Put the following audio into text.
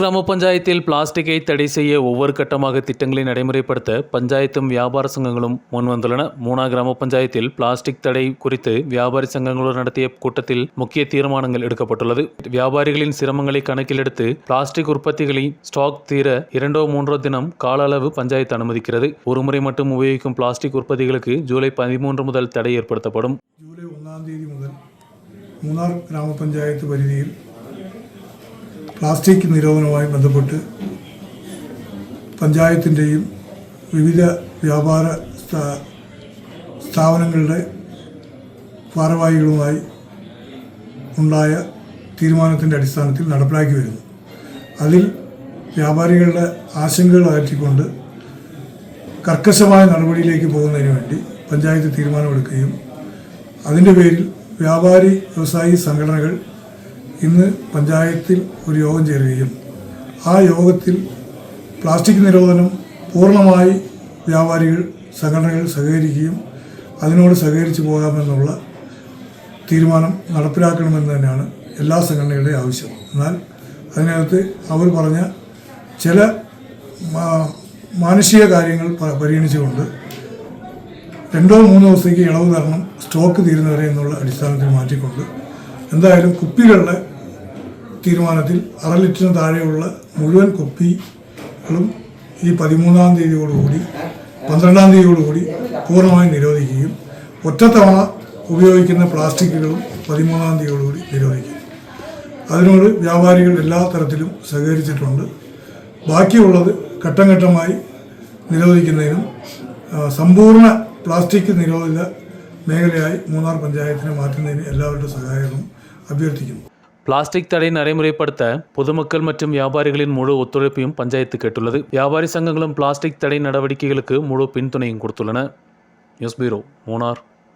கிராம பஞ்சாயத்தில் பிளாஸ்டிக்கை தடை செய்ய ஒவ்வொரு கட்டமாக திட்டங்களை நடைமுறைப்படுத்த பஞ்சாயத்தும் வியாபார சங்கங்களும் முன்வந்துள்ளன. மூணா கிராம பஞ்சாயத்தில் பிளாஸ்டிக் தடை குறித்து வியாபாரி சங்கங்களோடு நடத்திய கூட்டத்தில் முக்கிய தீர்மானங்கள் எடுக்கப்பட்டுள்ளது. வியாபாரிகளின் சிரமங்களை கணக்கில் எடுத்து பிளாஸ்டிக் உற்பத்திகளை ஸ்டாக் தீர 2-3 தினம் கால அளவு பஞ்சாயத்து அனுமதிக்கிறது. ஒருமுறை மட்டும் உபயோகிக்கும் பிளாஸ்டிக் உற்பத்திகளுக்கு ஜூலை 13 முதல் தடை ஏற்படுத்தப்படும். ജൂലൈ 1 മുതൽ മൂന്നാർ ഗ്രാമപഞ്ചായത്ത് പരിധിയിൽ പ്ലാസ്റ്റിക് നിരോധനവുമായി ബന്ധപ്പെട്ട് പഞ്ചായത്തിൻ്റെയും വിവിധ വ്യാപാര സ്ഥാപനങ്ങളുടെ ഭാരവാഹികളുമായി ഉണ്ടായ തീരുമാനത്തിൻ്റെ അടിസ്ഥാനത്തിൽ നടപ്പിലാക്കി വരുന്നു. അതിൽ വ്യാപാരികളുടെ ആശങ്കകൾ അകറ്റിക്കൊണ്ട് കർക്കശമായ നടപടിയിലേക്ക് പോകുന്നതിന് വേണ്ടി പഞ്ചായത്ത് തീരുമാനമെടുക്കുകയും അതിൻ്റെ പേരിൽ വ്യാപാരി വ്യവസായി സംഘടനകൾ ഇന്ന് പഞ്ചായത്തിൽ ഒരു യോഗം ചേരുകയും ആ യോഗത്തിൽ പ്ലാസ്റ്റിക് നിരോധനം പൂർണ്ണമായി വ്യാപാരികൾ സംഘടനകൾ സഹകരിക്കുകയും അതിനോട് സഹകരിച്ചു പോകാമെന്നുള്ള തീരുമാനം നടപ്പിലാക്കണമെന്ന് തന്നെയാണ് എല്ലാ സംഘടനകളുടെയും ആവശ്യം. എന്നാൽ അതിനകത്ത് അവർ പറഞ്ഞ ചില മാനുഷിക കാര്യങ്ങൾ പരിഗണിച്ചുകൊണ്ട് 2-3 ദിവസത്തേക്ക് ഇളവ് തരണം, സ്റ്റോക്ക് തീരുന്നവരെ എന്നുള്ള അടിസ്ഥാനത്തിൽ മാറ്റിക്കൊണ്ട് എന്തായാലും കുപ്പികളുടെ തീരുമാനത്തിൽ 1/2 ലിറ്ററിന് താഴെയുള്ള മുഴുവൻ കുപ്പികളും ഈ 13-ാം തീയതിയോടുകൂടി 12-ാം തീയതിയോടുകൂടി പൂർണ്ണമായും നിരോധിക്കുകയും ഒറ്റത്തവണ ഉപയോഗിക്കുന്ന പ്ലാസ്റ്റിക്കുകളും 13-ാം തീയതിയോടുകൂടി നിരോധിക്കും. അതിനോട് വ്യാപാരികൾ എല്ലാ തരത്തിലും സഹകരിച്ചിട്ടുണ്ട്. ബാക്കിയുള്ളത് ഘട്ടം ഘട്ടമായി നിരോധിക്കുന്നതിനും സമ്പൂർണ്ണ പ്ലാസ്റ്റിക് നിരോധിത മേഖലയായി മൂന്നാർ പഞ്ചായത്തിനെ മാറ്റുന്നതിന് എല്ലാവരുടെ സഹായവും അഭ്യർത്ഥിക്കുന്നു. பிளாஸ்டிக் தடை நடைமுறைப்படுத்த பொதுமக்கள் மற்றும் வியாபாரிகளின் முழு ஒத்துழைப்பையும் பஞ்சாயத்து கேட்டுள்ளது. வியாபாரி சங்கங்களும் பிளாஸ்டிக் தடை நடவடிக்கைகளுக்கு முழு பின்துணையும் கொடுத்துள்ளன. News bureau, Munnar.